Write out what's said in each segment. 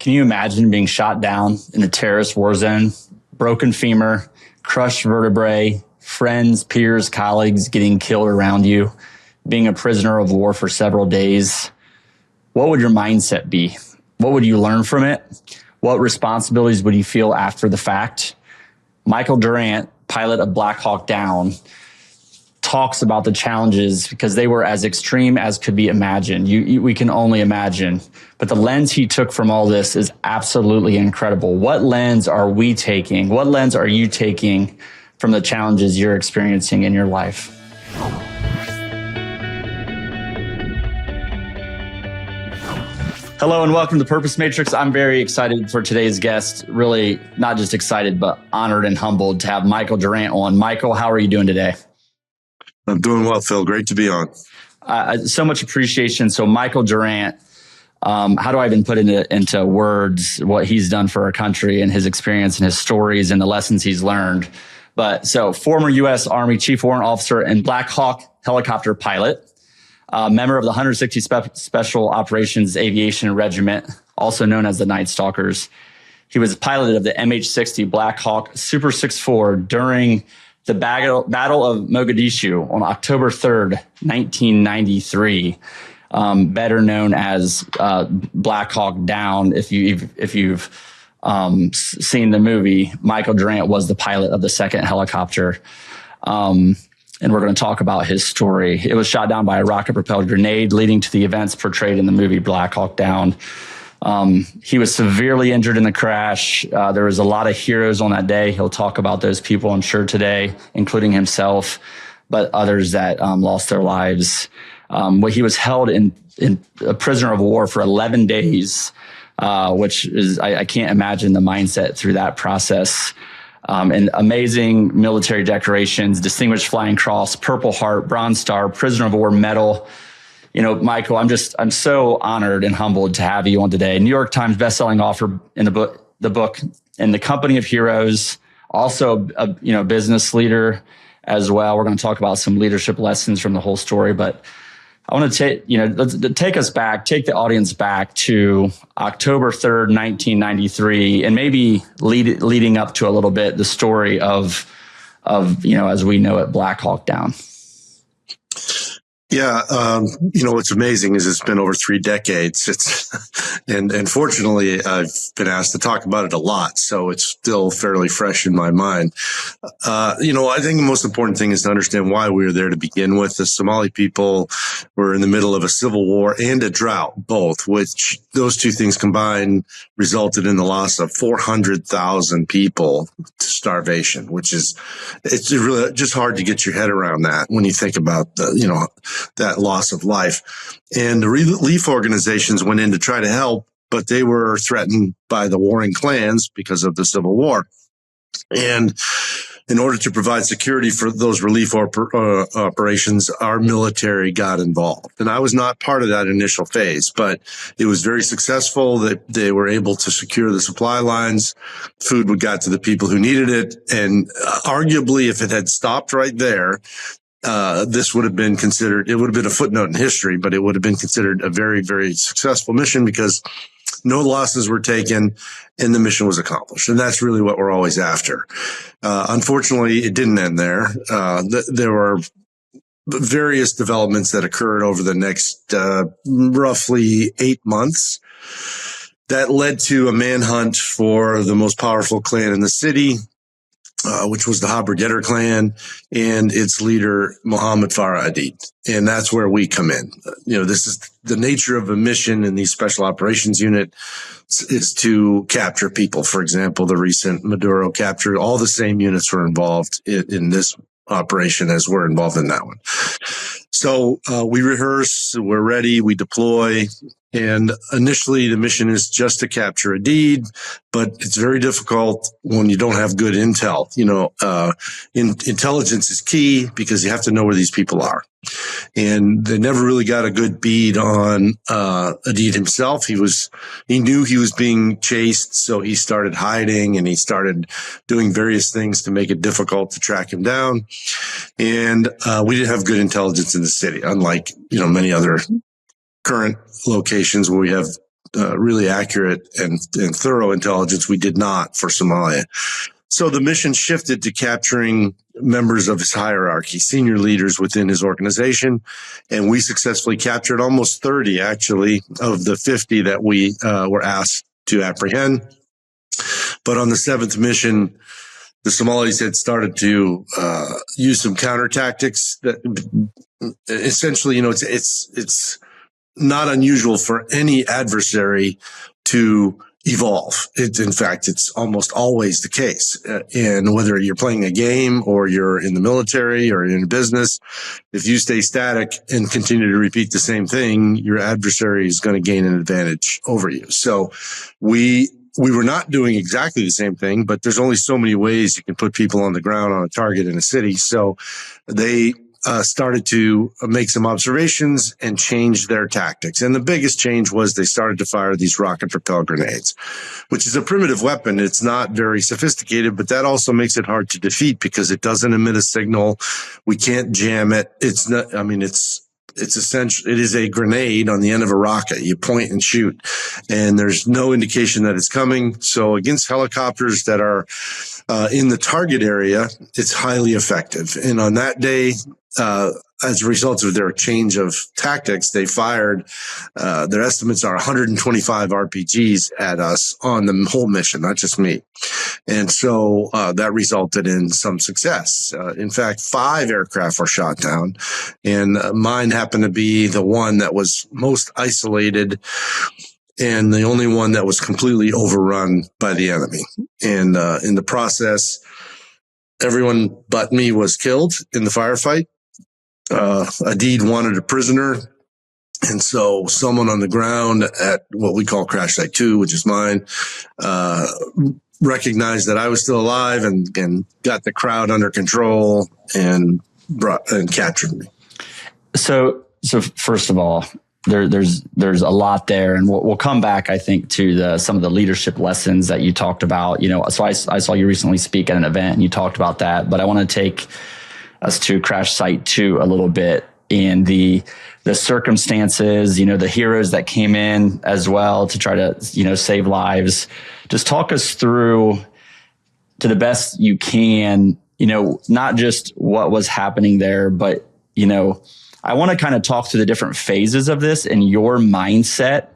Can you imagine being shot down in a terrorist war zone, broken femur, crushed vertebrae, friends, peers, colleagues getting killed around you, being a prisoner of war for several days? What would your mindset be? What would you learn from it? What responsibilities would you feel after the fact? Michael Durant, pilot of Black Hawk Down, talks about the challenges because they were as extreme as could be imagined. We can only imagine. But the lens he took from all this is absolutely incredible. What lens are we taking? What lens are you taking from the challenges you're experiencing in your life? Hello and welcome to Purpose Matrix. I'm very excited for today's guest. Really not just excited, but honored and humbled to have Michael Durant on. Michael, how are you doing today? I'm doing well, Phil. Great to be on. So much appreciation. So Michael Durant, how do I even put into words what he's done for our country and his experience and his stories and the lessons he's learned? But so former U.S. Army Chief Warrant Officer and Black Hawk helicopter pilot, member of the 160 Special Operations Aviation Regiment, also known as the Night Stalkers. He was pilot of the MH-60 Black Hawk Super 6-4 during the Battle of Mogadishu on October 3rd, 1993, better known as Black Hawk Down. If you've seen the movie, Michael Durant was the pilot of the second helicopter. And we're going to talk about his story. It was shot down by a rocket-propelled grenade, leading to the events portrayed in the movie Black Hawk Down. He was severely injured in the crash. There was a lot of heroes on that day. He'll talk about those people, I'm sure, today, including himself, but others that lost their lives. He was held in a prisoner of war for 11 days, which is, I can't imagine the mindset through that process. And amazing military decorations, Distinguished Flying Cross, Purple Heart, Bronze Star, Prisoner of War Medal. You know, Michael, I'm so honored and humbled to have you on today. New York Times bestselling author in the book In the Company of Heroes, also a business leader as well. We're going to talk about some leadership lessons from the whole story, but I want to take us back, take the audience back to October 3rd, 1993, and maybe leading up to a little bit the story of as we know it, Black Hawk Down. Yeah, what's amazing is it's been over 3 decades. And fortunately, I've been asked to talk about it a lot, so it's still fairly fresh in my mind. I think the most important thing is to understand why we were there to begin with. The Somali people were in the middle of a civil war and a drought, both, which those two things combined resulted in the loss of 400,000 people to starvation, it's really just hard to get your head around that when you think about that loss of life. And the relief organizations went in to try to help, but they were threatened by the warring clans because of the Civil War. And in order to provide security for those relief operations, our military got involved. And I was not part of that initial phase, but it was very successful. They were able to secure the supply lines. Food got to the people who needed it. And arguably, if it had stopped right there, this would have been considered, it would have been a footnote in history, but it would have been considered a very, very successful mission because no losses were taken and the mission was accomplished. And that's really what we're always after. Unfortunately, it didn't end there. There were various developments that occurred over the next roughly 8 months that led to a manhunt for the most powerful clan in the city, which was the Haber-Getter clan and its leader, Mohammed Farah Adid. And that's where we come in. This is the nature of a mission in these special operations unit is to capture people. For example, the recent Maduro capture, all the same units were involved in this operation as we're involved in that one. So we rehearse, we're ready, we deploy. And initially, the mission is just to capture Adid, but it's very difficult when you don't have good intel. Intelligence is key because you have to know where these people are. And they never really got a good bead on Adid himself. He knew he was being chased, so he started hiding and he started doing various things to make it difficult to track him down. And we didn't have good intelligence in the city, unlike many other current locations where we have really accurate and thorough intelligence. We did not for Somalia. So the mission shifted to capturing members of his hierarchy, senior leaders within his organization. And we successfully captured almost 30, actually, of the 50 that we were asked to apprehend. But on the 7th mission, the Somalis had started to use some counter tactics that essentially, it's not unusual for any adversary to evolve. In fact, it's almost always the case. And whether you're playing a game or you're in the military or in business, if you stay static and continue to repeat the same thing, your adversary is going to gain an advantage over you. So we were not doing exactly the same thing, but there's only so many ways you can put people on the ground on a target in a city. So they started to make some observations and change their tactics. And the biggest change was they started to fire these rocket propelled grenades, which is a primitive weapon. It's not very sophisticated, but that also makes it hard to defeat because it doesn't emit a signal. We can't jam it. It's not, I mean, it's essential. It is a grenade on the end of a rocket. You point and shoot, and there's no indication that it's coming. So against helicopters that are in the target area, it's highly effective. And on that day, as a result of their change of tactics, they fired, their estimates are 125 RPGs at us on the whole mission, not just me. And so that resulted in some success. In fact, 5 aircraft were shot down, and mine happened to be the one that was most isolated and the only one that was completely overrun by the enemy. And in the process, everyone but me was killed in the firefight. Adid wanted a prisoner. And so someone on the ground at what we call Crash Site 2, which is mine, recognized that I was still alive and got the crowd under control and captured me. So first of all, there's a lot there, and we'll come back, I think, to some of the leadership lessons that you talked about. So I saw you recently speak at an event, and you talked about that. But I want to take us to Crash Site 2 a little bit, and the circumstances, the heroes that came in as well to try to save lives. Just talk us through, to the best you can, not just what was happening there, but I want to kind of talk through the different phases of this and your mindset.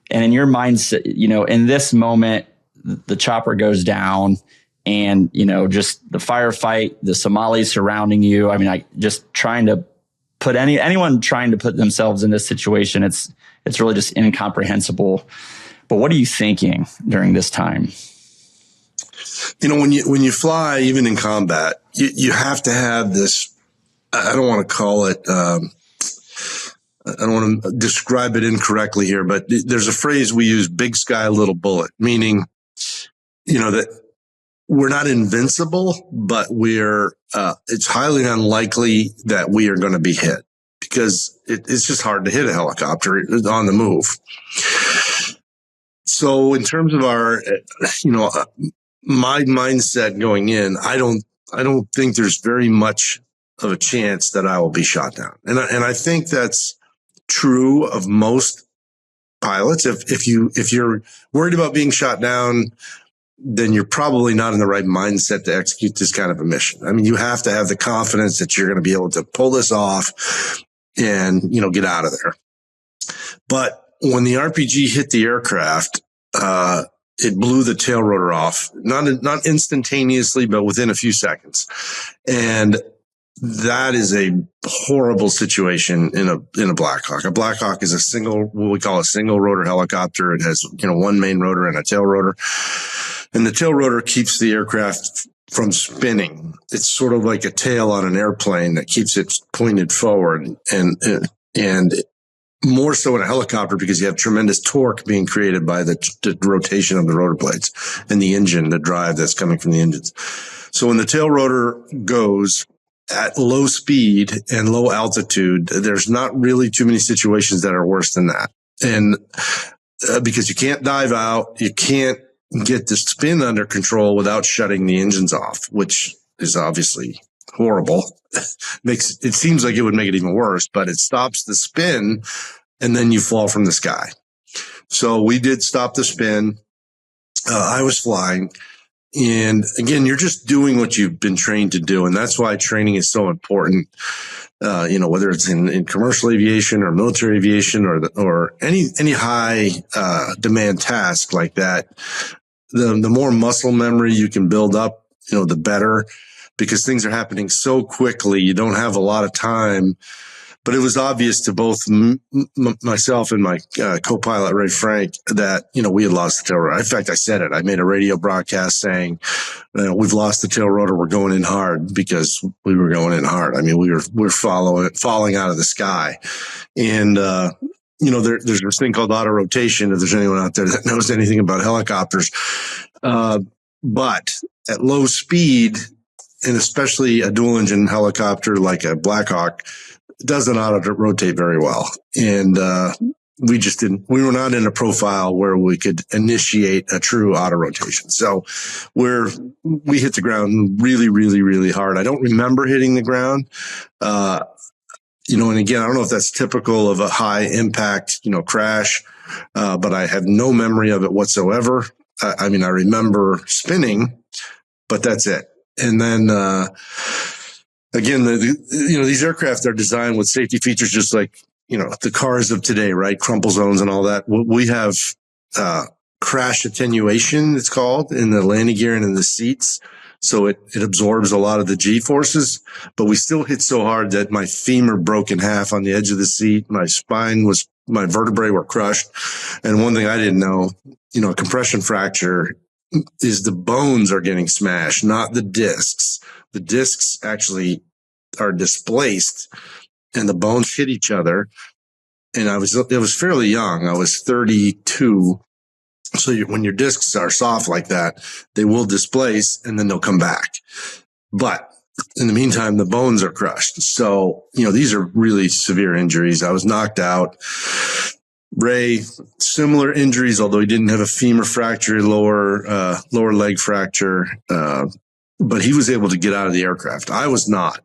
And in your mindset, in this moment, the chopper goes down and, just the firefight, the Somalis surrounding you. I mean, just trying to put anyone trying to put themselves in this situation, it's really just incomprehensible. But what are you thinking during this time? When you fly, even in combat, you have to have this, I don't want to call it, I don't want to describe it incorrectly here, but there's a phrase we use, big sky, little bullet, meaning, that we're not invincible, but it's highly unlikely that we are going to be hit because it's just hard to hit a helicopter on the move. So in terms of our, my mindset going in, I don't think there's very much of a chance that I will be shot down. And I think that's true of most pilots. If you're worried about being shot down, then you're probably not in the right mindset to execute this kind of a mission. I mean, you have to have the confidence that you're going to be able to pull this off and, get out of there. But when the RPG hit the aircraft, it blew the tail rotor off, not instantaneously, but within a few seconds. And that is a horrible situation in a Black Hawk. A Black Hawk is what we call a single rotor helicopter. It has, one main rotor and a tail rotor. And the tail rotor keeps the aircraft from spinning. It's sort of like a tail on an airplane that keeps it pointed forward and more so in a helicopter because you have tremendous torque being created by the rotation of the rotor blades and the engine, the drive that's coming from the engines. So when the tail rotor goes at low speed and low altitude, there's not really too many situations that are worse than that. And because you can't dive out, you can't get the spin under control without shutting the engines off, which is obviously horrible. It seems like it would make it even worse, but it stops the spin and then you fall from the sky. So we did stop the spin. I was flying. And again, you're just doing what you've been trained to do. And that's why training is so important. Whether it's in commercial aviation or military aviation or any high, demand task like that, the more muscle memory you can build up, the better, because things are happening so quickly. You don't have a lot of time. But it was obvious to both myself and my co-pilot, Ray Frank, that, we had lost the tail rotor. In fact, I said it. I made a radio broadcast saying, we've lost the tail rotor. We're going in hard, because we were going in hard. I mean, we're falling out of the sky. And, there's this thing called auto rotation, if there's anyone out there that knows anything about helicopters. But at low speed, and especially a dual engine helicopter like a Black Hawk, doesn't auto rotate very well. And, we were not in a profile where we could initiate a true auto rotation. So we hit the ground really, really, really hard. I don't remember hitting the ground. And again, I don't know if that's typical of a high impact, crash. But I have no memory of it whatsoever. I remember spinning, but that's it. And then, again, these aircraft are designed with safety features just like, the cars of today, right? Crumple zones and all that. We have crash attenuation, it's called, in the landing gear and in the seats. So it absorbs a lot of the G forces, but we still hit so hard that my femur broke in half on the edge of the seat. My vertebrae were crushed. And one thing I didn't know, a compression fracture is the bones are getting smashed, not the discs. The discs actually are displaced and the bones hit each other. And it was fairly young. I was 32. So when your discs are soft like that, they will displace and then they'll come back. But in the meantime, the bones are crushed. So, these are really severe injuries. I was knocked out. Ray, similar injuries, although he didn't have a femur fracture, lower leg fracture. But he was able to get out of the aircraft. I was not.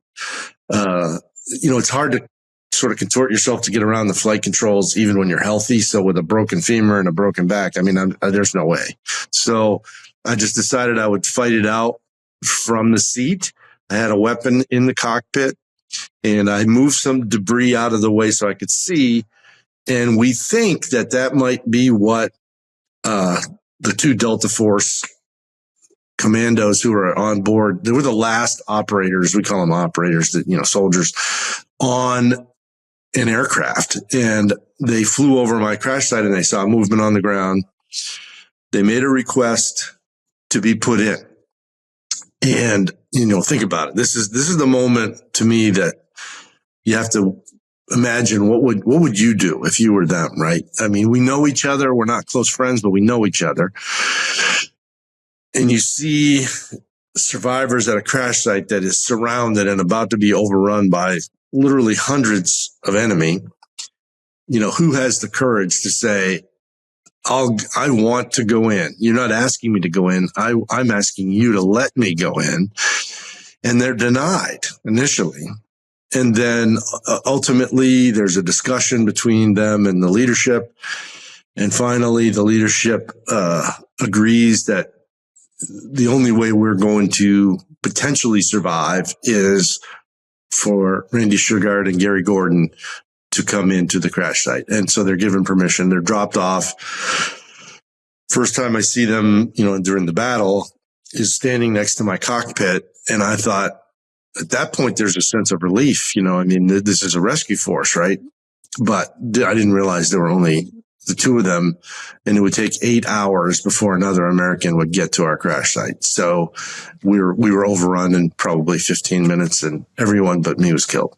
It's hard to sort of contort yourself to get around the flight controls, even when you're healthy. So with a broken femur and a broken back, there's no way. So I just decided I would fight it out from the seat. I had a weapon in the cockpit and I moved some debris out of the way so I could see. And we think that might be what, the two Delta Force commandos who were on board, they were the last operators, we call them operators, soldiers on an aircraft. And they flew over my crash site and they saw movement on the ground. They made a request to be put in. And, think about it. This is the moment to me that you have to imagine what would you do if you were them, right? We know each other. We're not close friends, but we know each other. And you see survivors at a crash site that is surrounded and about to be overrun by literally hundreds of enemy. Who has the courage to say, I want to go in. You're not asking me to go in. I'm asking you to let me go in. And they're denied initially. And then ultimately there's a discussion between them and the leadership. And finally the leadership agrees that the only way we're going to potentially survive is for Randy Shugart and Gary Gordon to come into the crash site. And so they're given permission. They're dropped off. First time I see them, during the battle is standing next to my cockpit. And I thought at that point, there's a sense of relief. This is a rescue force, right? But I didn't realize there were only the two of them, and it would take 8 hours before another American would get to our crash site. So we were overrun in probably 15 minutes and everyone but me was killed.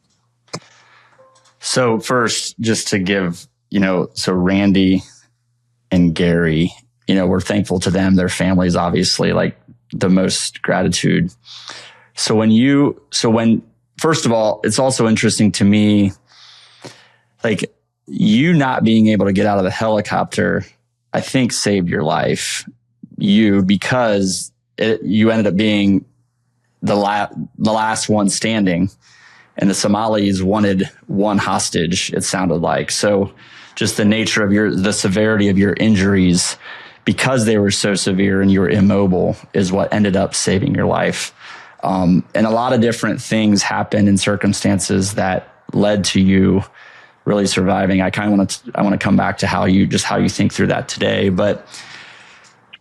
So first, just to give, so Randy and Gary, we're thankful to them. Their families, obviously, like the most gratitude. First of all, it's also interesting to me, like, you not being able to get out of the helicopter, I think saved your life. Because you ended up being the last one standing, and the Somalis wanted one hostage, it sounded like. So just the nature of the severity of your injuries, because they were so severe and you were immobile, is what ended up saving your life. And a lot of different things happened in circumstances that led to you really surviving. I want to come back to how you think through that today, but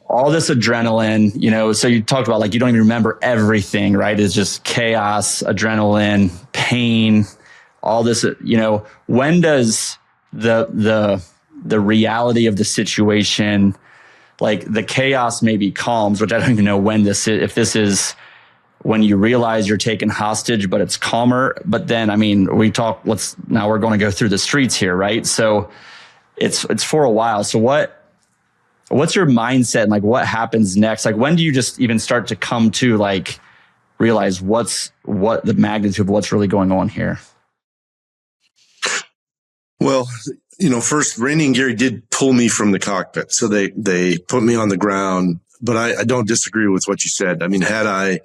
all this adrenaline, so you talked about, like, you don't even remember everything, right? It's just chaos, adrenaline, pain, all this, when does the reality of the situation, like the chaos maybe calms, which I don't even know when this is, if this is when you realize you're taken hostage, but it's calmer. But then, now we're going to go through the streets here, right? So it's for a while. So what's your mindset, and like what happens next? Like, when do you just even start to come to like realize what the magnitude of what's really going on here? Well, first, Randy and Gary did pull me from the cockpit. So they put me on the ground, but I don't disagree with what you said. Had I,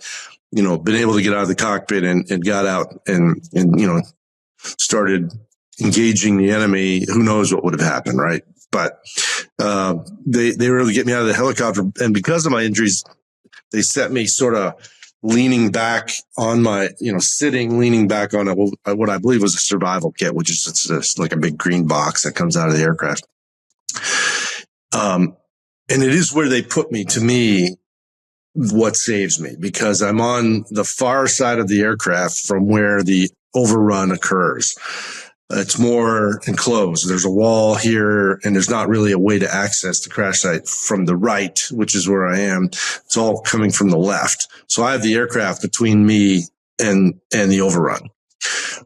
been able to get out of the cockpit and got out and started engaging the enemy, who knows what would have happened, right? But they were able to get me out of the helicopter. And because of my injuries, they set me sort of leaning back on my, leaning back on what I believe was a survival kit, which is it's like a big green box that comes out of the aircraft. And it is where they put me, to me, what saves me, because I'm on the far side of the aircraft from where the overrun occurs. It's more enclosed. There's a wall here, and there's not really a way to access the crash site from the right, which is where I am. It's all coming from the left. So I have the aircraft between me and the overrun,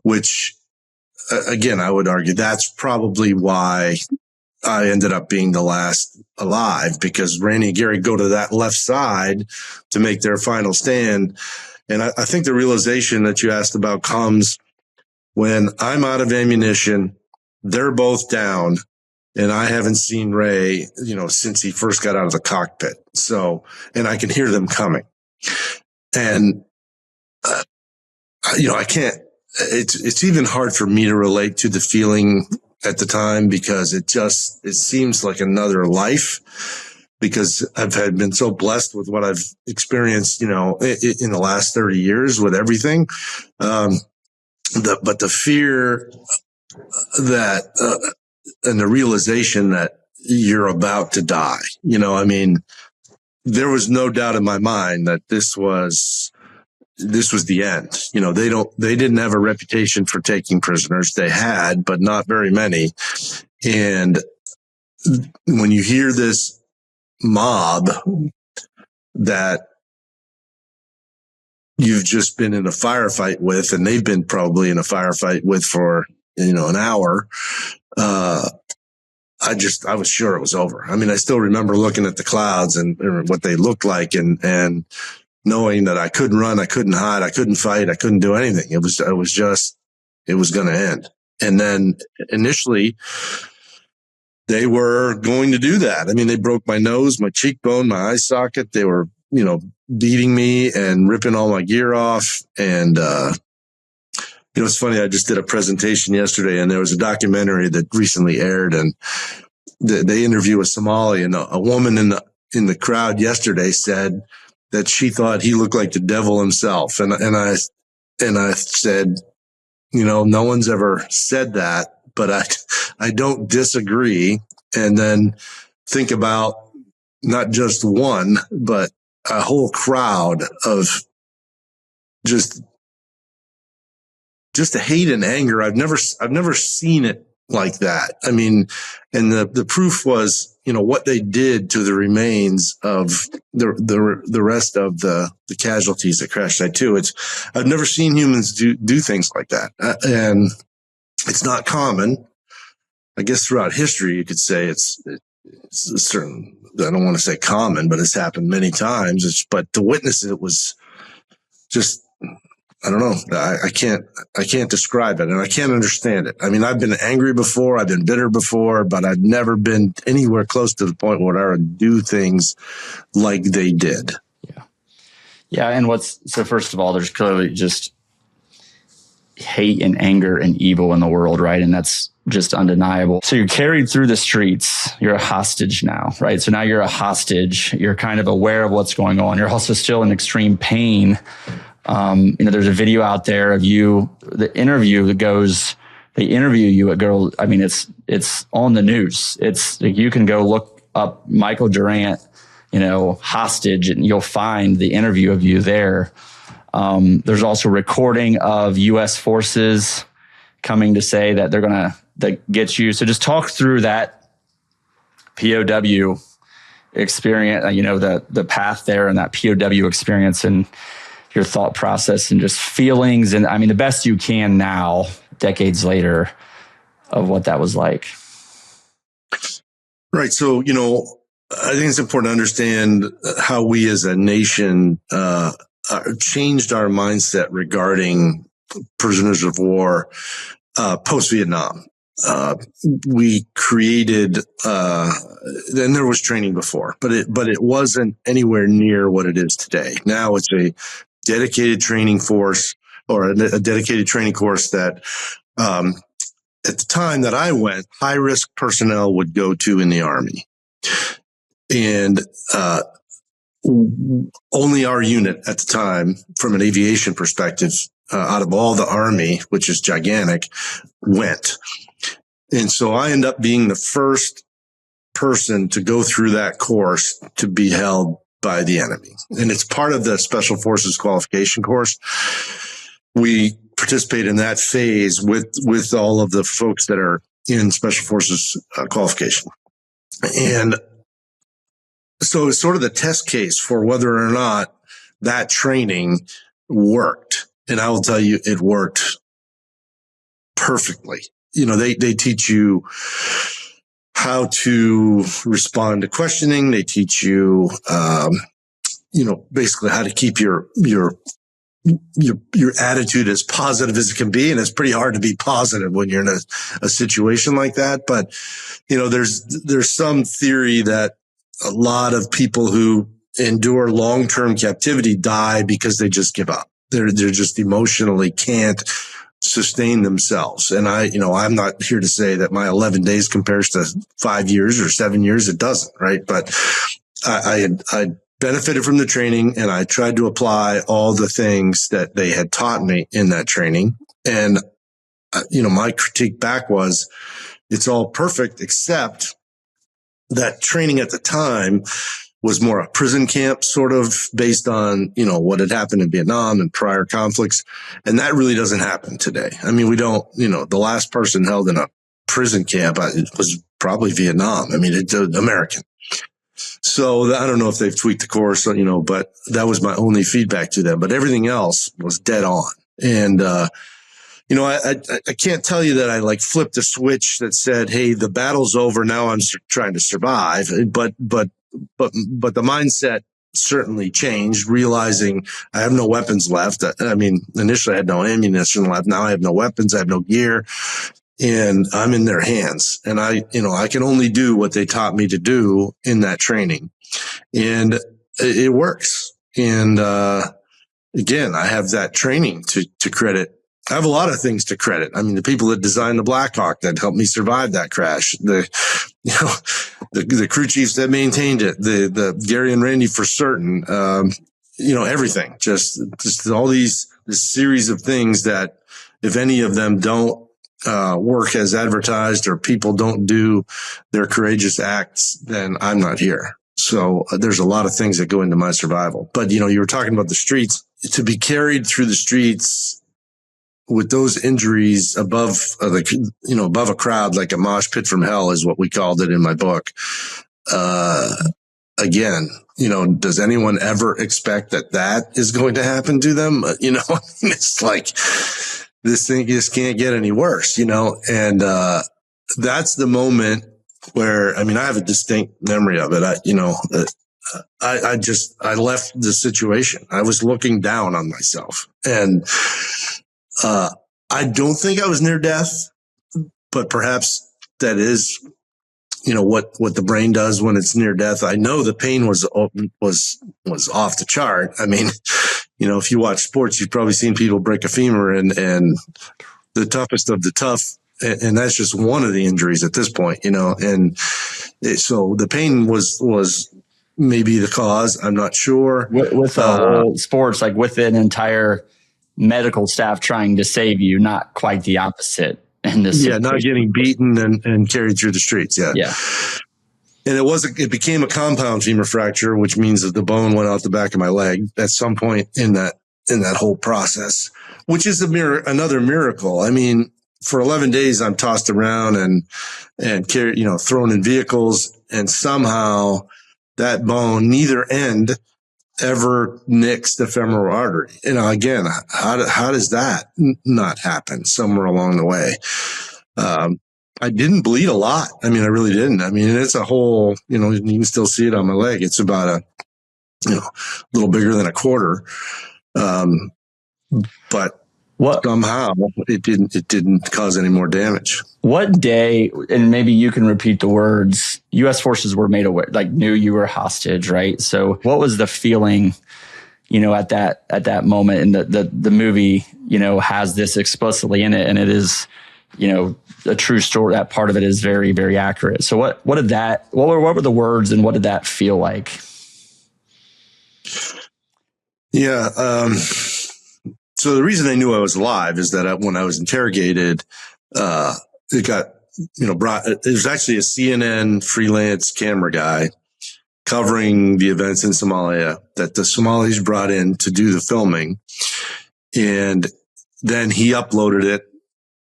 which, again, I would argue that's probably why I ended up being the last alive, because Randy and Gary go to that left side to make their final stand. And I think the realization that you asked about comes when I'm out of ammunition, they're both down, and I haven't seen Ray, since he first got out of the cockpit. So, and I can hear them coming. And, I can't, it's even hard for me to relate to the feeling at the time, because it seems like another life, because I've been so blessed with what I've experienced, in the last 30 years with everything. But the fear that, and the realization that you're about to die, there was no doubt in my mind that this was the end. They didn't have a reputation for taking prisoners. They had, but not very many. And when you hear this mob that you've just been in a firefight with, and they've been probably in a firefight with for, an hour, I was sure it was over. I still remember looking at the clouds and what they looked like, and knowing that I couldn't run, I couldn't hide, I couldn't fight, I couldn't do anything. It was going to end. And then initially they were going to do that. They broke my nose, my cheekbone, my eye socket. They were, beating me and ripping all my gear off. And, it's funny. I just did a presentation yesterday, and there was a documentary that recently aired, and they interview a Somali, and a woman in the crowd yesterday said that she thought he looked like the devil himself. And I said, no one's ever said that, but I don't disagree. And then think about not just one, but a whole crowd of just the hate and anger. I've never seen it like that. And the proof was, what they did to the remains of the rest of the casualties that crashed site two. I've never seen humans do things like that. And it's not common. I guess throughout history, you could say it's a certain, I don't want to say common, but it's happened many times. But to witness it was just, I don't know. I can't describe it, and I can't understand it. I've been angry before, I've been bitter before, but I've never been anywhere close to the point where I would do things like they did. Yeah. And so first of all, there's clearly just hate and anger and evil in the world, right? And that's just undeniable. So you're carried through the streets. You're a hostage now, right? So now you're a hostage. You're kind of aware of what's going on. You're also still in extreme pain. There's a video out there of you, the interview that goes, they interview you at Girl. I mean, it's on the news. It's you can go look up Michael Durant, hostage, and you'll find the interview of you there. There's also recording of U.S. forces coming to say that they're going to get you. So just talk through that POW experience, the path there and that POW experience and your thought process and just feelings. And I mean, the best you can now, decades later, of what that was like. Right. So, I think it's important to understand how we as a nation changed our mindset regarding prisoners of war post-Vietnam. We created, and there was training before, but it wasn't anywhere near what it is today. Now it's a dedicated training force or a dedicated training course that, at the time that I went, high risk personnel would go to in the Army. And, only our unit at the time, from an aviation perspective, out of all the Army, which is gigantic, went. And so I end up being the first person to go through that course to be held by the enemy. And it's part of the Special Forces qualification course. We participate in that phase with all of the folks that are in Special Forces qualification. And so it's sort of the test case for whether or not that training worked. And I will tell you, it worked perfectly. They teach you how to respond to questioning. They teach you, basically how to keep your attitude as positive as it can be. And it's pretty hard to be positive when you're in a situation like that. But, there's some theory that a lot of people who endure long-term captivity die because they just give up. They're just emotionally can't sustain themselves. And I'm not here to say that my 11 days compares to 5 years or 7 years. It doesn't, right? But I benefited from the training and I tried to apply all the things that they had taught me in that training. And, my critique back was it's all perfect, except that training at the time was more a prison camp, sort of based on, what had happened in Vietnam and prior conflicts. And that really doesn't happen today. I mean, we don't, the last person held in a prison camp was probably Vietnam. I mean, it's American. So I don't know if they've tweaked the course, but that was my only feedback to them. But everything else was dead on. And, I can't tell you that I flipped a switch that said, hey, the battle's over. Now I'm trying to survive. But the mindset certainly changed, realizing I have no weapons left. I mean, initially I had no ammunition left. Now I have no weapons. I have no gear and I'm in their hands. And I can only do what they taught me to do in that training. And it works. And, again, I have that training to credit. I have a lot of things to credit. I mean, the people that designed the Black Hawk that helped me survive that crash, the crew chiefs that maintained it, the Gary and Randy for certain, everything, just all this series of things that if any of them don't work as advertised or people don't do their courageous acts, then I'm not here. So there's a lot of things that go into my survival. But, you were talking about the streets. To be carried through the streets with those injuries above a crowd, like a mosh pit from hell is what we called it in my book. Again, does anyone ever expect that is going to happen to them? It's like this thing just can't get any worse, and that's the moment where, I mean, I have a distinct memory of it. I left the situation. I was looking down on myself and, I don't think I was near death, but perhaps that is what the brain does when it's near death. I know the pain was off the chart. I mean, if you watch sports, you've probably seen people break a femur and the toughest of the tough. And that's just one of the injuries at this point, and so the pain was maybe the cause. I'm not sure. With the whole sports, like with an entire medical staff trying to save you, not quite the opposite in this. Yeah, not getting beaten and carried through the streets. Yeah. Yeah. And it became a compound femur fracture, which means that the bone went out the back of my leg at some point in that whole process, which is another miracle. I mean, for 11 days, I'm tossed around and carried, thrown in vehicles, and somehow that bone, neither end, ever nicks the femoral artery. Again, how does that not happen somewhere along the way? I didn't bleed a lot. I mean, I really didn't. I mean, it's a whole, you can still see it on my leg. It's about a little bigger than a quarter. But somehow it didn't cause any more damage. What day, and maybe you can repeat the words, U.S. forces were made aware, like knew you were hostage, right? So what was the feeling, at that moment? And the movie, has this explicitly in it, and it is, a true story. That part of it is very, very accurate. So what were the words, and what did that feel like? Yeah. So the reason I knew I was alive is that when I was interrogated, it got, brought. It was actually a CNN freelance camera guy covering the events in Somalia that the Somalis brought in to do the filming. And then he uploaded it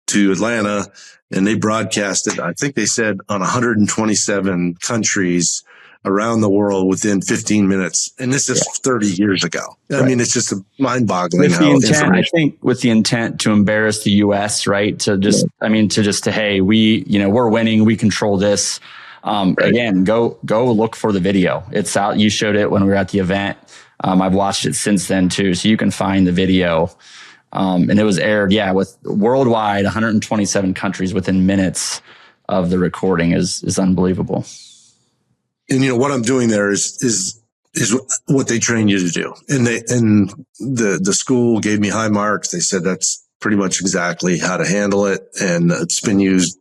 to Atlanta, and they broadcast it. I think they said on 127 countries around the world within 15 minutes. And this is 30 years ago. Right. I mean, it's just mind-boggling. I think with the intent to embarrass the U.S., right? To just, hey, we're winning. We control this. Right. Again, go look for the video. It's out. You showed it when we were at the event. I've watched it since then too. So you can find the video. And it was aired, with worldwide 127 countries within minutes of the recording is unbelievable. And what I'm doing there is what they train you to do. And the school gave me high marks. They said that's pretty much exactly how to handle it. And it's been used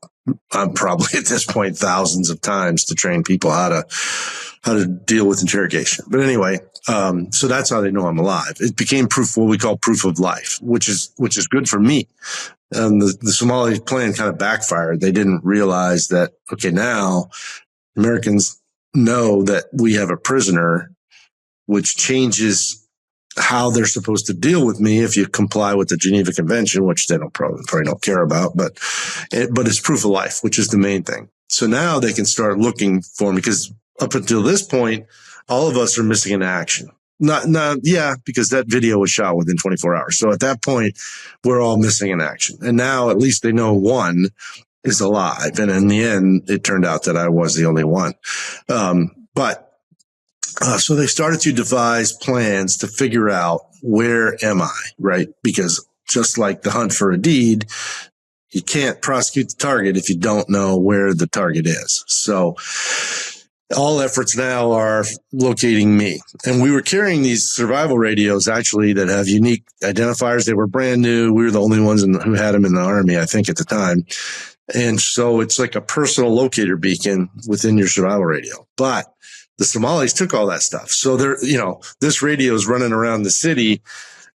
probably at this point thousands of times to train people how to deal with interrogation. But anyway, so that's how they know I'm alive. It became what we call proof of life, which is good for me. And the Somali plan kind of backfired. They didn't realize that, okay, now Americans know that we have a prisoner, which changes how they're supposed to deal with me if you comply with the Geneva Convention, which they probably don't care about, but it's proof of life, which is the main thing. So now they can start looking for me, because up until this point, all of us are missing in action. Because that video was shot within 24 hours. So at that point, we're all missing in action. And now at least they know one is alive. And in the end, it turned out that I was the only one. So they started to devise plans to figure out, where am I, right? Because just like the hunt for a deed, you can't prosecute the target if you don't know where the target is. So all efforts now are locating me. And we were carrying these survival radios, actually, that have unique identifiers. They were brand new. We were the only ones who had them in the Army, I think, at the time. And so it's like a personal locator beacon within your survival radio. But the Somalis took all that stuff. So this radio is running around the city,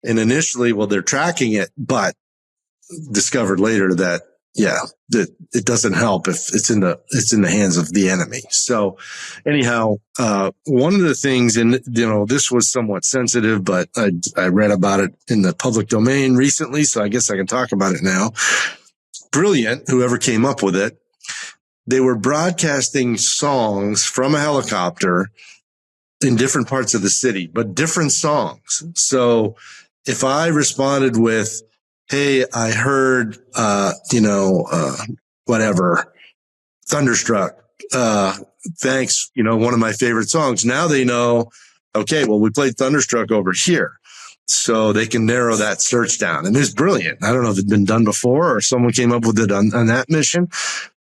and initially, they're tracking it, but discovered later that it doesn't help if it's in the hands of the enemy. So anyhow, one of the things, and this was somewhat sensitive, but I read about it in the public domain recently, so I guess I can talk about it now. Brilliant, whoever came up with it. They were broadcasting songs from a helicopter in different parts of the city, but different songs. So if I responded with, hey, I heard, whatever, Thunderstruck, thanks, one of my favorite songs. Now they know, okay, well, we played Thunderstruck over here. So they can narrow that search down. And it's brilliant. I don't know if it's been done before or someone came up with it on that mission.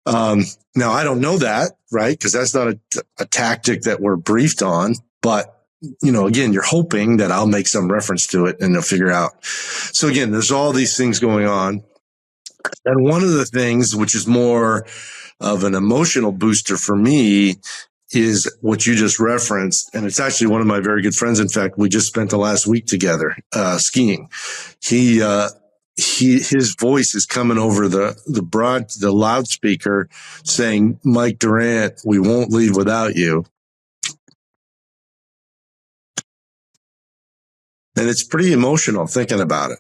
Now I don't know that, right? Because that's not a tactic that we're briefed on, but again, you're hoping that I'll make some reference to it and they'll figure out. So again, there's all these things going on. And one of the things which is more of an emotional booster for me is what you just referenced. And it's actually one of my very good friends. In fact, we just spent the last week together, skiing. His voice is coming over the loudspeaker saying, "Mike Durant, we won't leave without you." And it's pretty emotional thinking about it.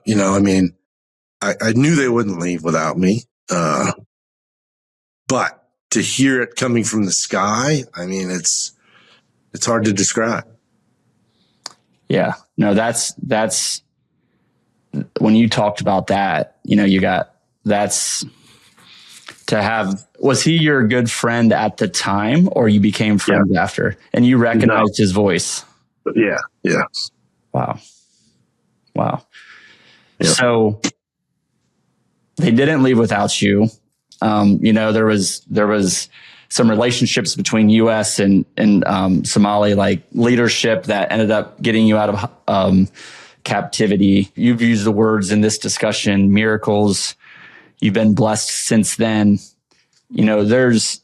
I knew they wouldn't leave without me. But to hear it coming from the sky, it's hard to describe. Yeah, no, that's when you talked about that, was he your good friend at the time, or you became friends after and you recognized his voice? Yeah. Yeah. Wow. Yeah. So they didn't leave without you. There was some relationships between U.S. and Somalia, like leadership, that ended up getting you out of captivity. You've used the words in this discussion, miracles. You've been blessed since then. There's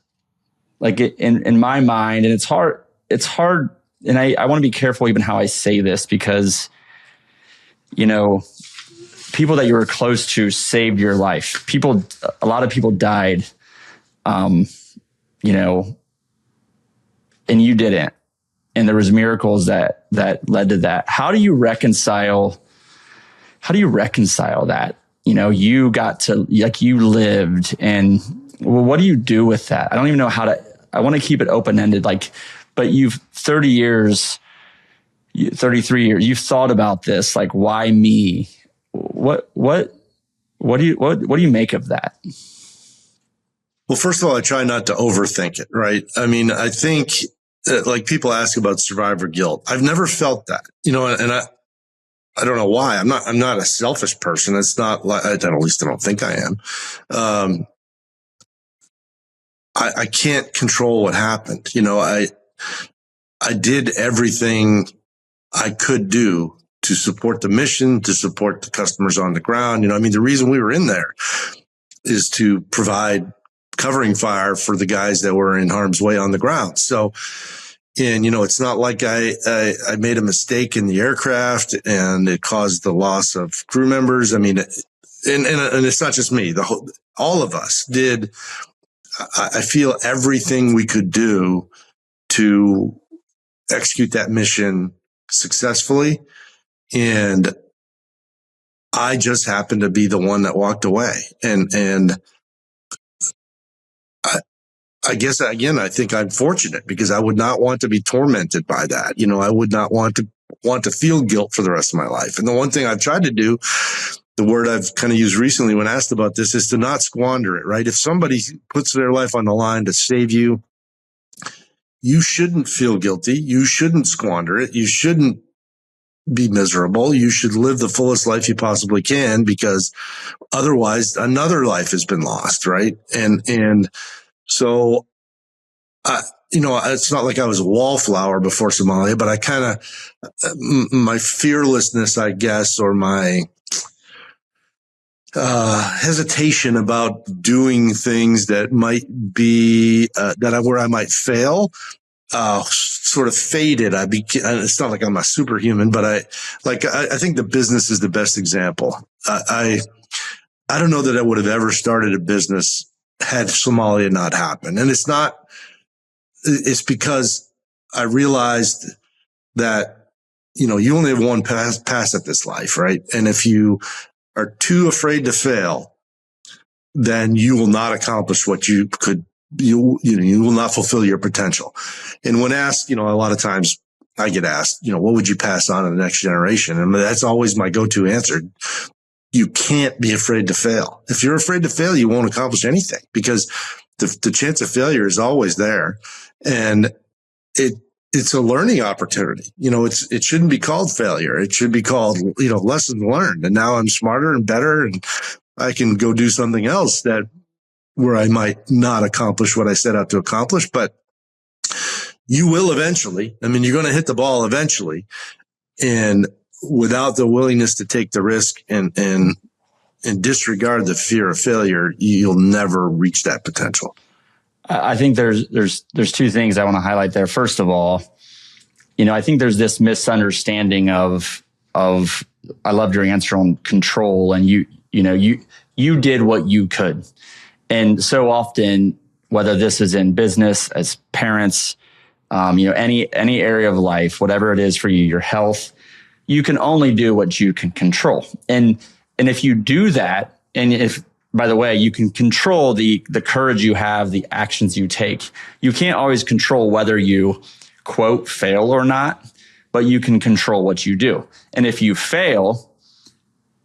like in my mind, and it's hard. And I want to be careful even how I say this, because, people that you were close to saved your life. A lot of people died, and you didn't. And there was miracles that led to that. How do you reconcile that? You got to, you lived, and what do you do with that? I don't even know I want to keep it open-ended, but you've 33 years, you've thought about this, why me? What do you make of that? Well, first of all, I try not to overthink it, right? I think people ask about survivor guilt. I've never felt that, and I don't know why. I'm not a selfish person. It's not like, at least I don't think I am. I can't control what happened. I did everything I could do to support the mission, to support the customers on the ground. The reason we were in there is to provide covering fire for the guys that were in harm's way on the ground. So, and it's not like I made a mistake in the aircraft and it caused the loss of crew members. And it's not just me. All of us did. I feel everything we could do to execute that mission successfully. And I just happened to be the one that walked away. And I guess, again, I think I'm fortunate because I would not want to be tormented by that. I would not want to feel guilt for the rest of my life. And the one thing I've tried to do, the word I've kind of used recently when asked about this, is to not squander it, right? If somebody puts their life on the line to save you, you shouldn't feel guilty. You shouldn't squander it. You shouldn't be miserable. You should live the fullest life you possibly can, because otherwise another life has been lost, right? And so, it's not like I was a wallflower before Somalia, but I kind of, my fearlessness, I guess, or my hesitation about doing things that might be where I might fail, sort of faded. It's not like I'm a superhuman, but I think the business is the best example. I don't know that I would have ever started a business had Somalia not happened. And it's because I realized that, you only have one pass at this life, right? And if you are too afraid to fail, then you will not accomplish what you could. You will not fulfill your potential. And when asked, a lot of times I get asked, what would you pass on to the next generation? And that's always my go-to answer. You can't be afraid to fail. If you're afraid to fail, you won't accomplish anything, because the chance of failure is always there. And it's a learning opportunity. It shouldn't be called failure. It should be called, lessons learned. And now I'm smarter and better, and I can go do something else that where I might not accomplish what I set out to accomplish, but you will eventually. I mean, you're going to hit the ball eventually. And without the willingness to take the risk and disregard the fear of failure, you'll never reach that potential. I think there's two things I want to highlight there. First of all, I think there's this misunderstanding of I loved your answer on control, and you did what you could. And so often, whether this is in business, as parents, any area of life, whatever it is for you, your health, you can only do what you can control. And if you do that, and if, by the way, you can control the courage you have, the actions you take. You can't always control whether you, quote, fail or not, but you can control what you do. And if you fail,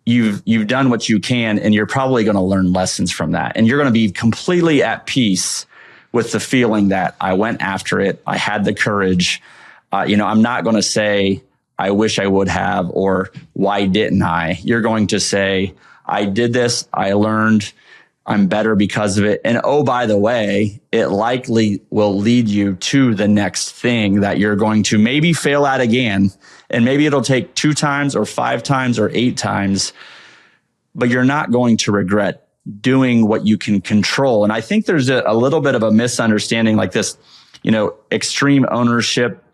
you've done what you can, and you're probably going to learn lessons from that. And you're going to be completely at peace with the feeling that I went after it. I had the courage. I'm not going to say, I wish I would have, or why didn't I? You're going to say, I did this. I learned. I'm better because of it. And oh, by the way, it likely will lead you to the next thing that you're going to maybe fail at again. And maybe it'll take 2 times or 5 times or 8 times, but you're not going to regret doing what you can control. And I think there's a little bit of a misunderstanding like this, extreme ownership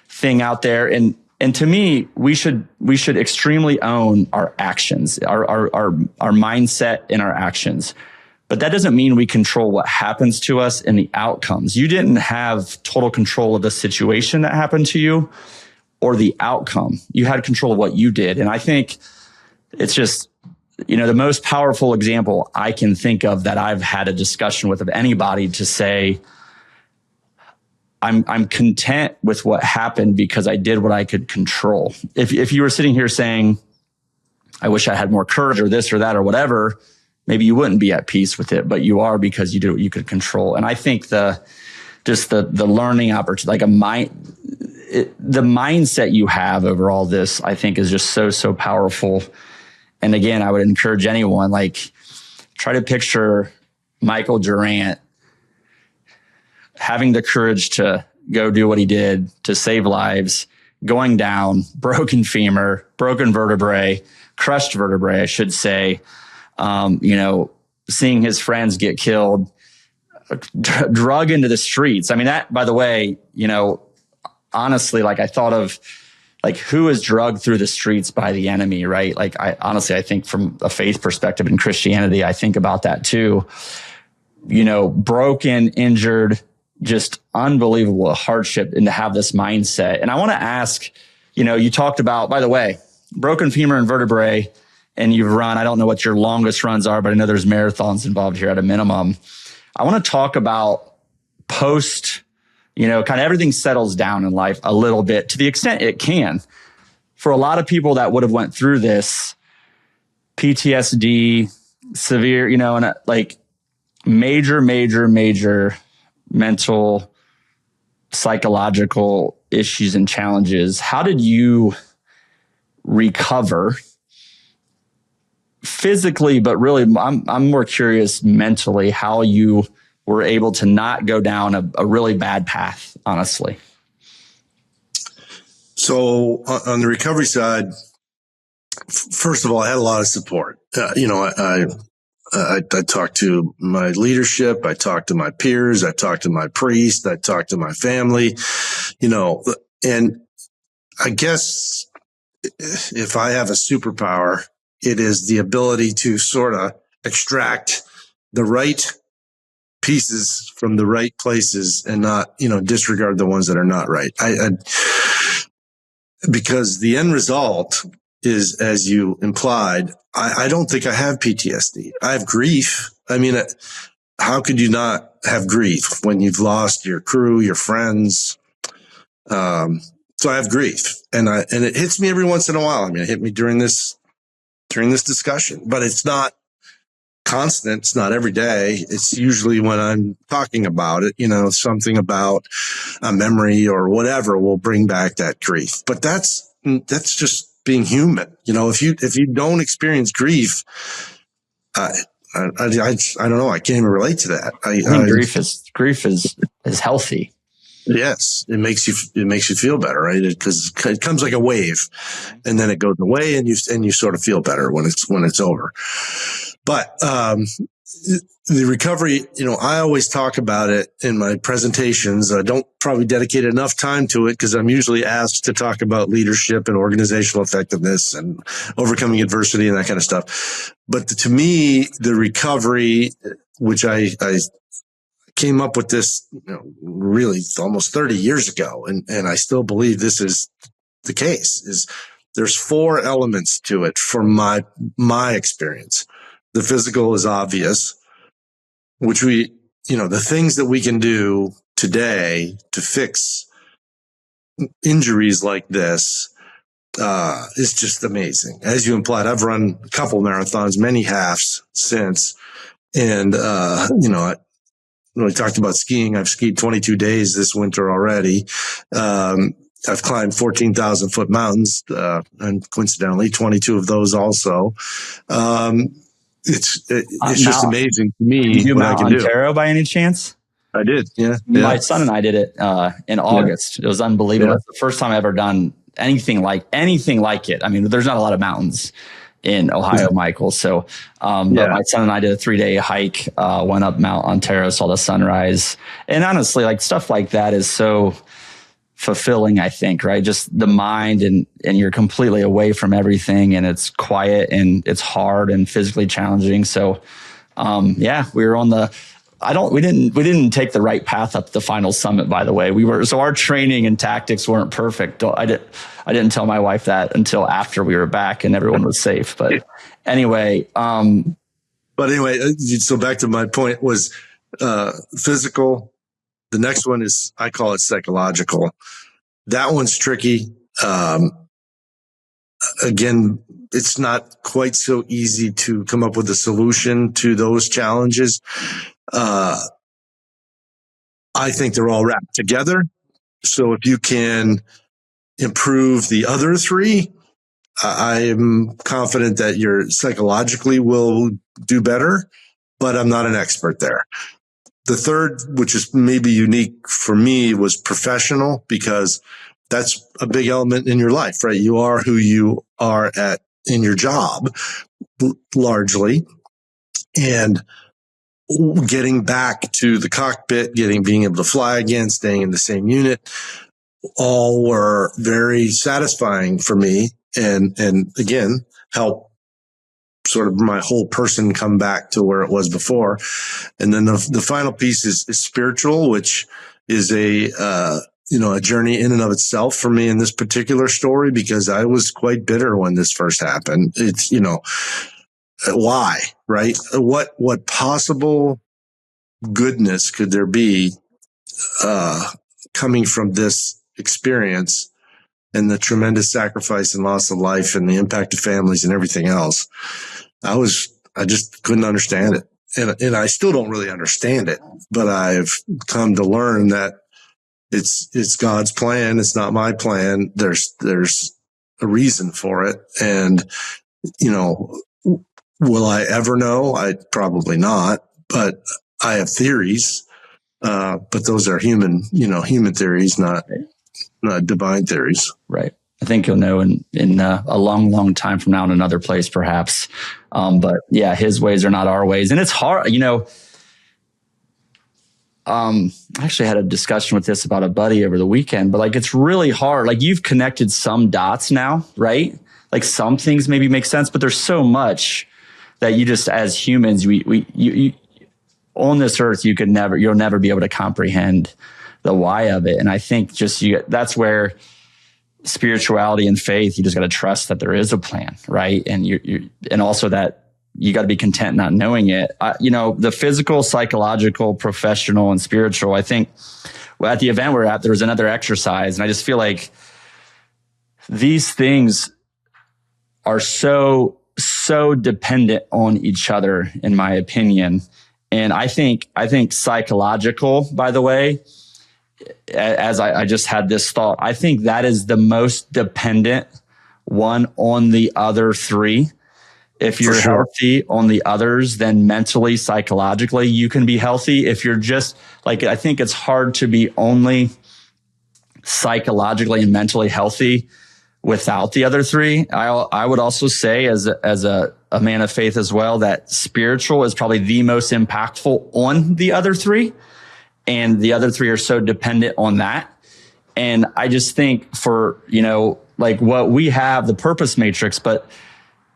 thing out there. And to me, we should extremely own our actions, our mindset and our actions. But that doesn't mean we control what happens to us and the outcomes. You didn't have total control of the situation that happened to you or the outcome. You had control of what you did. And I think it's just, the most powerful example I can think of that I've had a discussion with of anybody to say, I'm content with what happened because I did what I could control. If you were sitting here saying, I wish I had more courage or this or that or whatever, maybe you wouldn't be at peace with it, but you are because you did what you could control. And I think the learning opportunity, the mindset you have over all this, I think is just so powerful. And again, I would encourage anyone, try to picture Michael Durant having the courage to go do what he did to save lives, going down, broken femur, broken vertebrae, crushed vertebrae, I should say, seeing his friends get killed, drug into the streets. I mean, that, by the way, honestly, I thought of who is drugged through the streets by the enemy, right? I think from a faith perspective in Christianity, I think about that too. Broken, injured, just unbelievable hardship, and to have this mindset. And I want to ask, you talked about, by the way, broken femur and vertebrae, and you've run, I don't know what your longest runs are, but I know there's marathons involved here at a minimum. I want to talk about post, kind of everything settles down in life a little bit to the extent it can. For a lot of people that would have went through this, PTSD, severe, and major mental, psychological issues and challenges. How did you recover physically, but really I'm more curious mentally how you were able to not go down a really bad path, honestly? So on the recovery side, first of all, I had a lot of support. I talked to my leadership. I talked to my peers. I talked to my priest. I talked to my family, and I guess if I have a superpower, it is the ability to sort of extract the right pieces from the right places and not, disregard the ones that are not right. Because the end result is, as you implied, I don't think I have PTSD. I have grief. I mean, how could you not have grief when you've lost your crew, your friends? So I have grief, and it hits me every once in a while. I mean, it hit me during this discussion, but it's not constant. It's not every day. It's usually when I'm talking about it, something about a memory or whatever will bring back that grief. But that's just being human. If you don't experience grief, I don't know. I can't even relate to that. I think grief is healthy. Yes, it makes you feel better, right? Because it comes like a wave, and then it goes away, and you sort of feel better when it's over. But the recovery, I always talk about it in my presentations. I don't probably dedicate enough time to it because I'm usually asked to talk about leadership and organizational effectiveness and overcoming adversity and that kind of stuff. But to me, the recovery, which I came up with this, really almost 30 years ago, and I still believe this is the case, is there's 4 elements to it from my experience. The physical is obvious, which the things that we can do today to fix injuries like this is just amazing. As you implied, I've run a couple marathons, many halves since. And, we talked about skiing. I've skied 22 days this winter already. I've climbed 14,000 foot mountains, and coincidentally, 22 of those also. It's just amazing to me. Did you do Mount Ontario by any chance? I did. Yeah. My son and I did it in August. It was unbelievable. It's the first time I've ever done anything like it. I mean, there's not a lot of mountains in Ohio, Michael. So, but my son and I did a 3-day hike, went up Mount Ontario, saw the sunrise. And honestly, like stuff like that is so fulfilling, I think, right? Just the mind and you're completely away from everything and it's quiet and it's hard and physically challenging. So, we were on we didn't take the right path up the final summit, by the way. So our training and tactics weren't perfect. I didn't tell my wife that until after we were back and everyone was safe. But anyway, so back to my point was, physical. The next one is, I call it psychological. That one's tricky. Again, it's not quite so easy to come up with a solution to those challenges. I think they're all wrapped together. So if you can improve the other 3, I'm confident that your psychologically will do better, but I'm not an expert there. The third, which is maybe unique for me, was professional, because that's a big element in your life, right? You are who you are in your job, largely. And getting back to the cockpit, being able to fly again, staying in the same unit, all were very satisfying for me. And again, help sort of my whole person come back to where it was before. And then the final piece is spiritual, which is a journey in and of itself for me in this particular story, because I was quite bitter when this first happened. It's, why, right? What possible goodness could there be, coming from this experience and the tremendous sacrifice and loss of life and the impact of families and everything else? I just couldn't understand it. And I still don't really understand it, but I've come to learn that it's God's plan. It's not my plan. There's a reason for it. And, will I ever know? I probably not, but I have theories. But those are human theories, not divine theories. Right. I think you'll know in a long, long time from now in another place, perhaps. But yeah, his ways are not our ways. And it's hard, I actually had a discussion with this about a buddy over the weekend, but it's really hard. You've connected some dots now, right? Some things maybe make sense, but there's so much that you just, as humans, you on this earth, you'll never be able to comprehend the why of it. And I think that's where spirituality and faith, you just got to trust that there is a plan, right? And and also that you got to be content not knowing it. The physical, psychological, professional, and spiritual. I think at the event we're at, there was another exercise, and I just feel like these things are so dependent on each other, in my opinion. And I think psychological, by the way, as I just had this thought, I think that is the most dependent one on the other 3. If For you're sure. healthy on the others, then mentally, psychologically, you can be healthy. If you're just like, I think it's hard to be only psychologically and mentally healthy without the other three. I would also say as a man of faith as well, that spiritual is probably the most impactful on the other three. And the other three are so dependent on that. And I just think for, like what we have, the purpose matrix, but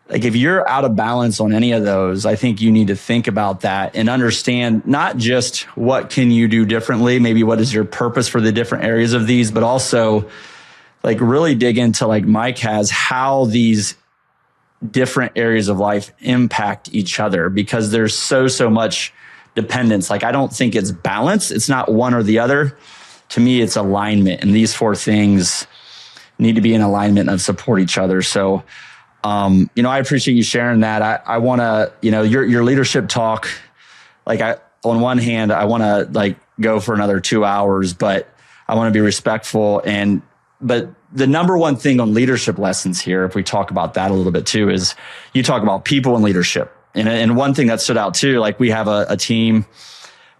like if you're out of balance on any of those, I think you need to think about that and understand not just what can you do differently, maybe what is your purpose for the different areas of these, but also like really dig into, like Mike has, how these different areas of life impact each other, because there's so much dependence. Like I don't think it's balance. It's not one or the other. To me, it's alignment. And these four things need to be in alignment and support each other. So, I appreciate you sharing that. I want to, your leadership talk, on one hand, I want to go for another 2 hours, but I want to be respectful. But the number one thing on leadership lessons here, if we talk about that a little bit too, is you talk about people and leadership. And one thing that stood out too, like we have a team,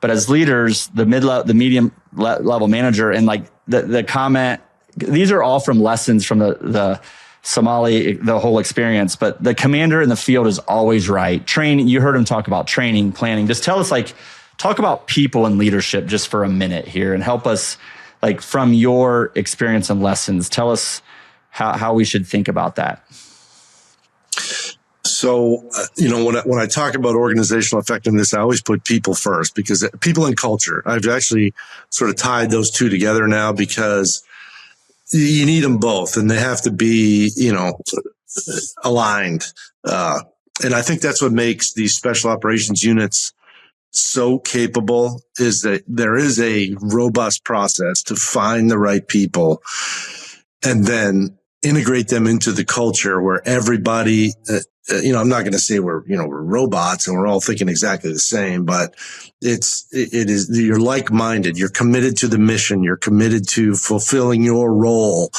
but as leaders, the medium level manager, and like the comment, these are all from lessons from the Somalia, the whole experience, but the commander in the field is always right. Training, you heard him talk about training, planning. Just tell us, talk about people and leadership just for a minute here and help us, from your experience and lessons, tell us how we should think about that. So, when I talk about organizational effectiveness, I always put people first, because people and culture, I've actually sort of tied those two together now, because you need them both and they have to be, aligned. And I think that's what makes these special operations units so capable, is that there is a robust process to find the right people and then integrate them into the culture where everybody, I'm not going to say we're robots and we're all thinking exactly the same, but it is, you're like-minded. You're committed to the mission. You're committed to fulfilling your role.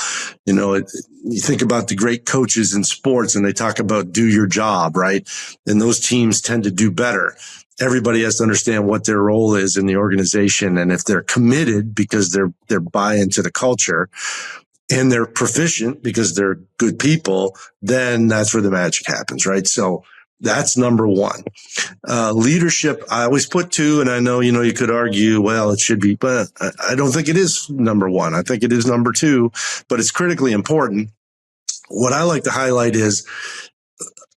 You think about the great coaches in sports and they talk about do your job, right? And those teams tend to do better. Everybody has to understand what their role is in the organization. And if they're committed because they're buy into the culture, and they're proficient because they're good people, then that's where the magic happens, right? So that's number one. Leadership, I always put two, and I know, you could argue, well, it should be, but I don't think it is number one. I think it is number two, but it's critically important. What I like to highlight is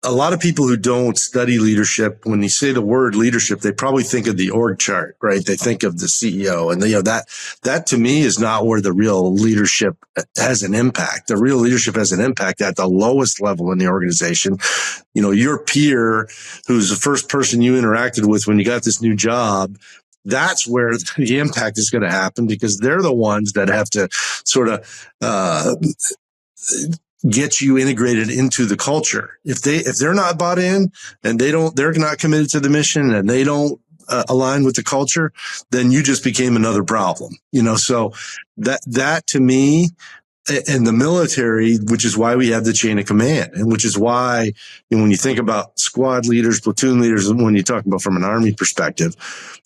a lot of people who don't study leadership, when you say the word leadership, they probably think of the org chart, right? They think of the CEO, and that to me is not where the real leadership has an impact. The real leadership has an impact at the lowest level in the organization. Your peer, who's the first person you interacted with when you got this new job, that's where the impact is going to happen, because they're the ones that have to sort of, get you integrated into the culture. If they're not bought in and they're not committed to the mission and they don't align with the culture, then you just became another problem. So that to me, in the military, which is why we have the chain of command, and which is why when you think about squad leaders, platoon leaders, and when you talk about from an Army perspective,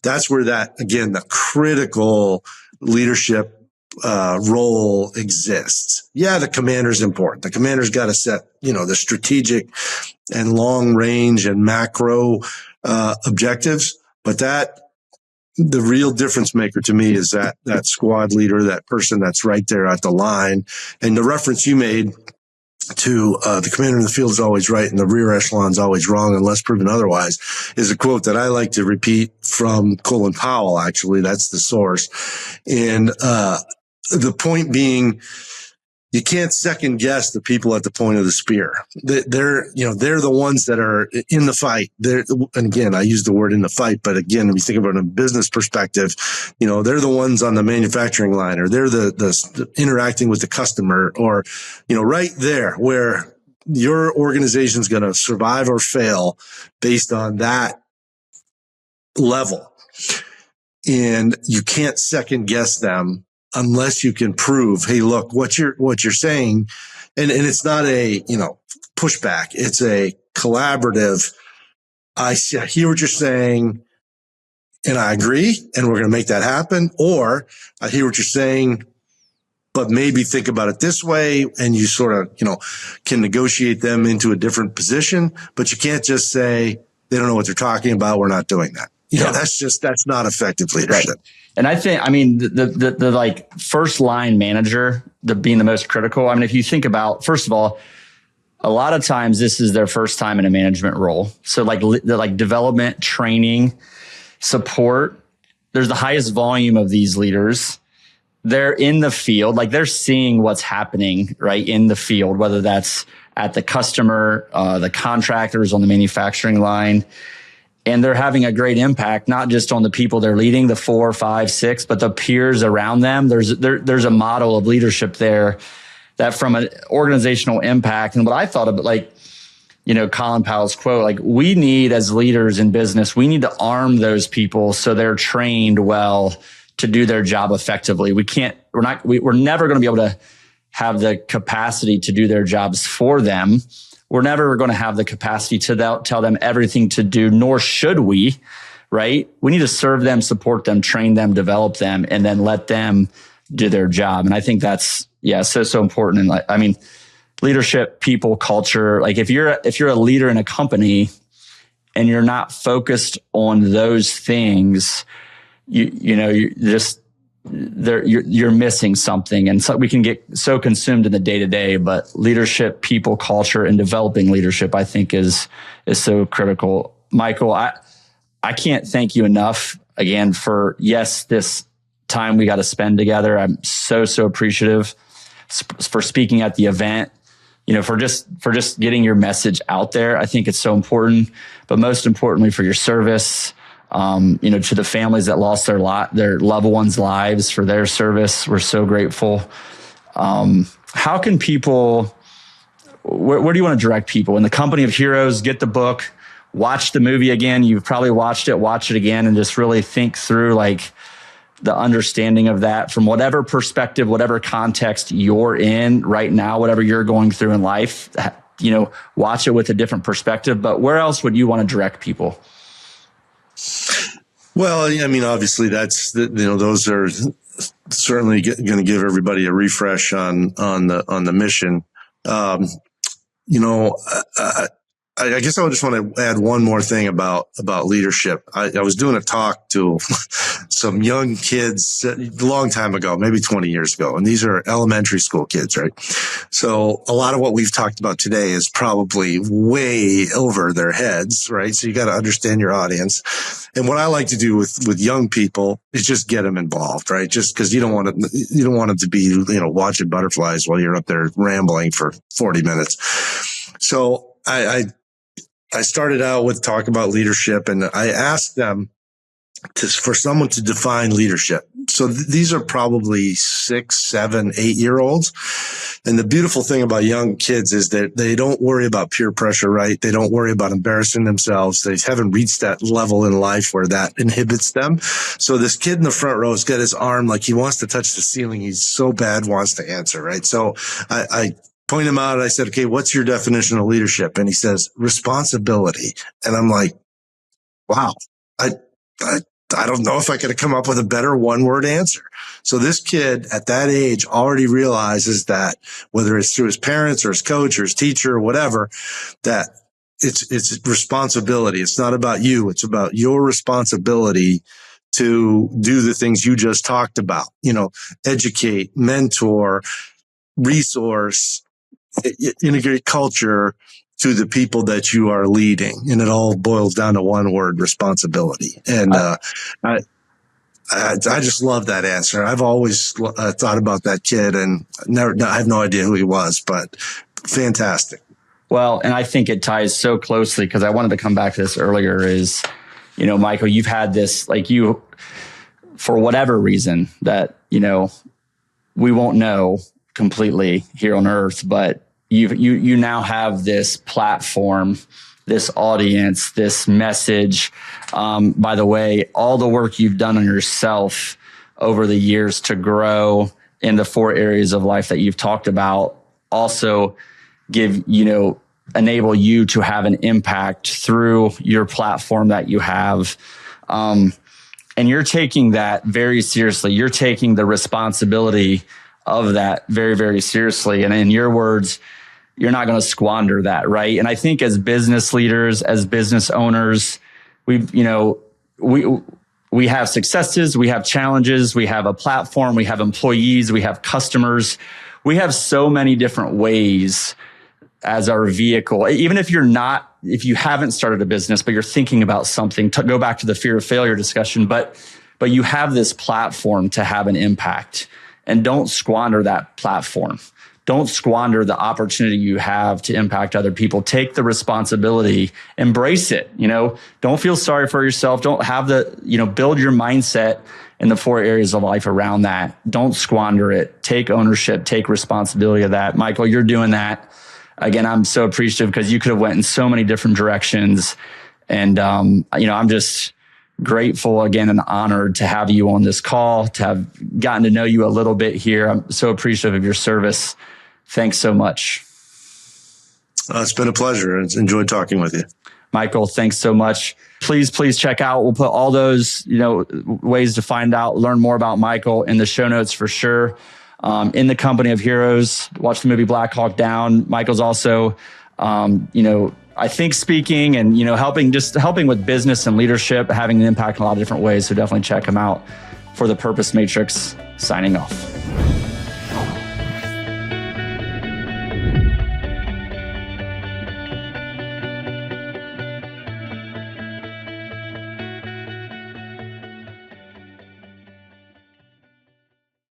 that's where the critical leadership role exists. Yeah, the commander's important. The commander's got to set, the strategic and long range and macro objectives. But the real difference maker to me is that squad leader, that person that's right there at the line. And the reference you made to the commander in the field is always right and the rear echelon is always wrong unless proven otherwise, is a quote that I like to repeat from Colin Powell. Actually, that's the source. And the point being, you can't second guess the people at the point of the spear. They're the ones that are in the fight. And again, I use the word in the fight, but again, if you think about it in a business perspective, they're the ones on the manufacturing line, or they're the interacting with the customer, or, right there where your organization's going to survive or fail based on that level. And you can't second guess them unless you can prove, hey, look, what you're saying, and it's not a, pushback. It's a collaborative. I hear what you're saying and I agree, and we're going to make that happen. Or I hear what you're saying, but maybe think about it this way, and you sort of, can negotiate them into a different position, but you can't just say they don't know what they're talking about. We're not doing that. That's not effective leadership. Right. And I think, the like first line manager, being the most critical. If you think about, first of all, a lot of times this is their first time in a management role. So the development, training, support, there's the highest volume of these leaders. They're in the field, they're seeing what's happening right in the field, whether that's at the customer, the contractors on the manufacturing line. And they're having a great impact, not just on the people they're leading, the 4, 5, 6, but the peers around them. There's a model of leadership there that from an organizational impact. And what I thought of it, Colin Powell's quote, we need as leaders in business, we need to arm those people so they're trained well to do their job effectively. We're never going to be able to have the capacity to do their jobs for them. We're never going to have the capacity to tell them everything to do, nor should we, right? We need to serve them, support them, train them, develop them, and then let them do their job. And I think that's, so important. And leadership, people, culture, if you're a leader in a company and you're not focused on those things, you're missing something. And so we can get so consumed in the day to day, but leadership, people, culture, and developing leadership, I think is so critical. Michael, I can't thank you enough again for, this time we got to spend together. I'm so appreciative for speaking at the event, for just getting your message out there. I think it's so important, but most importantly for your service, to the families that lost their loved ones' lives, for their service. We're so grateful. How can people, where do you want to direct people? In the Company of Heroes, get the book, watch the movie again. You've probably watch it again, and just really think through the understanding of that from whatever perspective, whatever context you're in right now, whatever you're going through in life, watch it with a different perspective. But where else would you want to direct people? Well, obviously that's those are certainly going to give everybody a refresh on the mission. I guess I just want to add one more thing about leadership. I was doing a talk to some young kids a long time ago, maybe 20 years ago. And these are elementary school kids, right? So a lot of what we've talked about today is probably way over their heads, right? So you got to understand your audience. And what I like to do with young people is just get them involved, right? Just because you don't want them to be, watching butterflies while you're up there rambling for 40 minutes. So I started out with talk about leadership, and I asked them for someone to define leadership. So these are probably 6, 7, 8-year-olds. And the beautiful thing about young kids is that they don't worry about peer pressure, right? They don't worry about embarrassing themselves. They haven't reached that level in life where that inhibits them. So this kid in the front row has got his arm like he wants to touch the ceiling. He's so bad wants to answer, right? So I point him out and I said, okay, what's your definition of leadership? And he says, responsibility. And I'm like, wow, I don't know if I could have come up with a better one-word answer. So this kid at that age already realizes that whether it's through his parents or his coach or his teacher or whatever, that it's responsibility. It's not about you. It's about your responsibility to do the things you just talked about, educate, mentor, resource, integrate culture to the people that you are leading. And it all boils down to one word, responsibility. And I just love that answer. I've always thought about that kid and I have no idea who he was, but fantastic. Well, and I think it ties so closely because I wanted to come back to this earlier is, Michael, you've had this, for whatever reason that, we won't know completely here on earth, but you now have this platform, this audience, this message. By the way, all the work you've done on yourself over the years to grow in the 4 areas of life that you've talked about also give, enable you to have an impact through your platform that you have. And you're taking that very seriously. You're taking the responsibility of that very, very seriously. And in your words, you're not going to squander that, right? And I think as business leaders, as business owners, we have successes, we have challenges, we have a platform, we have employees, we have customers. We have so many different ways as our vehicle. Even if you haven't started a business, but you're thinking about something, to go back to the fear of failure discussion, but you have this platform to have an impact, and don't squander that platform. Don't squander the opportunity you have to impact other people. Take the responsibility, embrace it. Don't feel sorry for yourself. Don't have build your mindset in the 4 areas of life around that. Don't squander it. Take ownership, take responsibility of that. Michael, you're doing that. Again, I'm so appreciative because you could have went in so many different directions. And, I'm just grateful again and honored to have you on this call, to have gotten to know you a little bit here. I'm so appreciative of your service. Thanks so much. It's been a pleasure. It's enjoyed talking with you. Michael, thanks so much. Please check out. We'll put all those, ways to find out, learn more about Michael in the show notes for sure. In the Company of Heroes, watch the movie Black Hawk Down. Michael's also, I think speaking and, helping with business and leadership, having an impact in a lot of different ways. So definitely check him out. For the Purpose Matrix, signing off.